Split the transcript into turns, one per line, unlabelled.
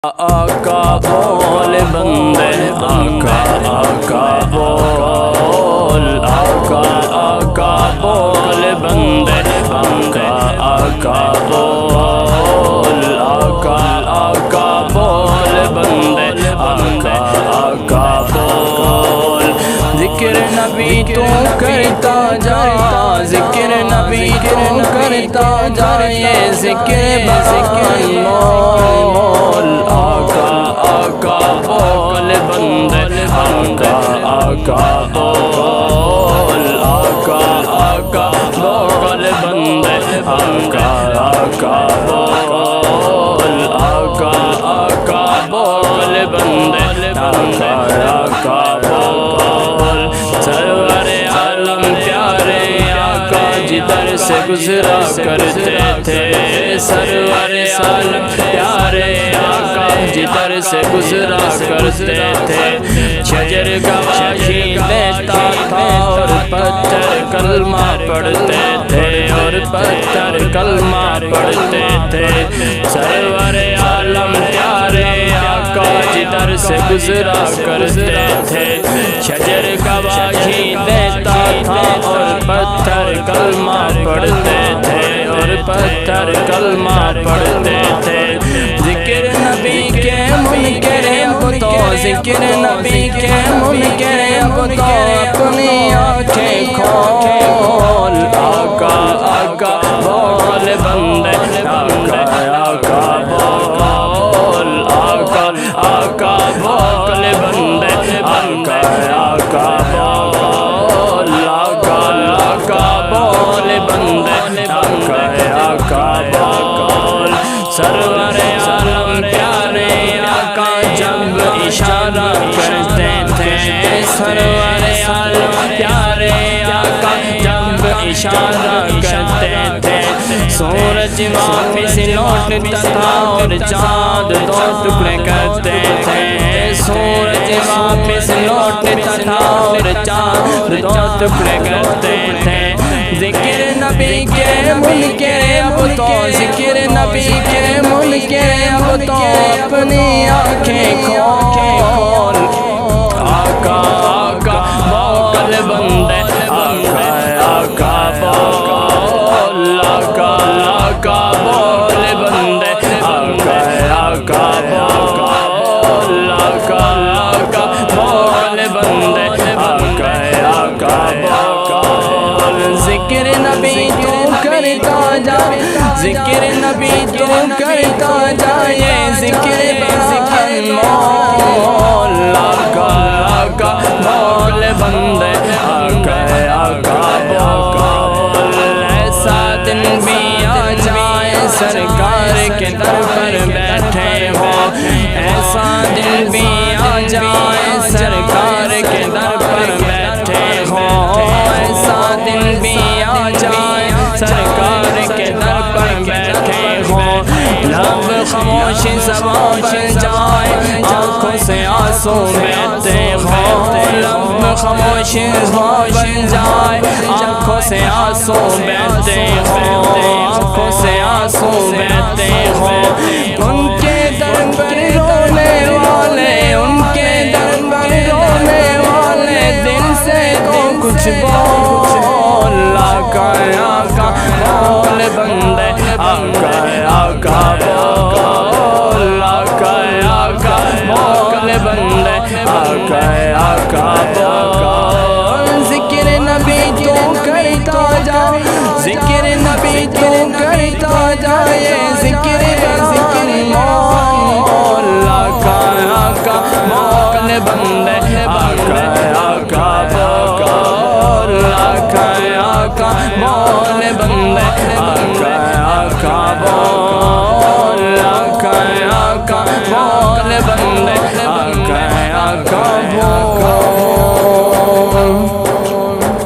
آقا بول بندے آقا آقا بول آقا آقا بول بندے آقا آقا بول آقا آقا بول بندے آقا آقا بول ذکر نبی تو کرتا جا ذکر نبی تو کرتا جا یہ ذکر بذکر مول آقا آقا بول بندے آقا آقا بول آقا آقا بول بندے آقا آقا بول آقا آقا بول بندے آقا آقا بول سرور عالم پیارے آقا جدھر سے گزرا کرتے تھے سرور عالم پیارے آقا جدھر سے گزرا کرتے تھے شجر گواہی دیتا تھا اور پتھر کلمہ پڑھتے تھے اور پتھر کلمہ پڑھتے تھے سرور عالم پیارے آقا جدھر سے گزرا کرتے تھے شجر گواہی دیتا تھا اور پتھر کلمہ پڑھتے تھے اور پتھر کلمہ پڑھتے تھے ذکر نبی کے منکر بتوں ذکر نبی کے منکر بتوں اپنی آنکھیں کھول آقا آقا بول بندے آقا آقا بول آقا آقا بول بندے آقا آقا بول آقا آقا بول بندے آقا آقا بول سرور عالم پیارے آقا جب اشارہ کرتے تھے سرور عالم پیارے آقا جب اشارہ کرتے تھے سورج واپس لوٹتا تھا اور چاند دو ٹکڑے کرتے تھے سورج واپس لوٹتا تھا اور چاند دو ٹکڑے کرتے تھے ذکر نبی کے منکر بتوں ذکر نبی کے منکر بتوں اپنی آنکھیں کھول آقا آقا بول بندے آقا آقا بول آقا آقا بول بندے آقا آقا بول آقا آقا بول بندے آقا آقا بول ذکر نبی تو کرتا جا ذکر نبی تو کرتا جا یہ ذکر بذکر مول آقا آقا بول بندے آقا آقا بول ایسا دن بھی آ جائے سرکار کے در پر بیٹھے ہو ایسا دن بھی آ جائے سرکار کے در پر بیٹھے ہو ایسا دن بھی آ جائے سرکار کے در پر بیٹھے ہو لب خاموش زبان بن جائے آنکھوں سے آنسو بہتے ہو لب خاموش زبان بن جائے آنکھوں سے آنسو بہتے ہو آنکھوں سے آنسو بہتے ہو ان کے در پر رونے والے ان کے در پر رونے والے دل سے تو کچھ بول آقا آقا بول بندے آقا آقا بول آقا آقا بول بندے آقا آقا بول ذکر نبی تو کرتا جا ذکر نبی تو کرتا جا یہ ذکر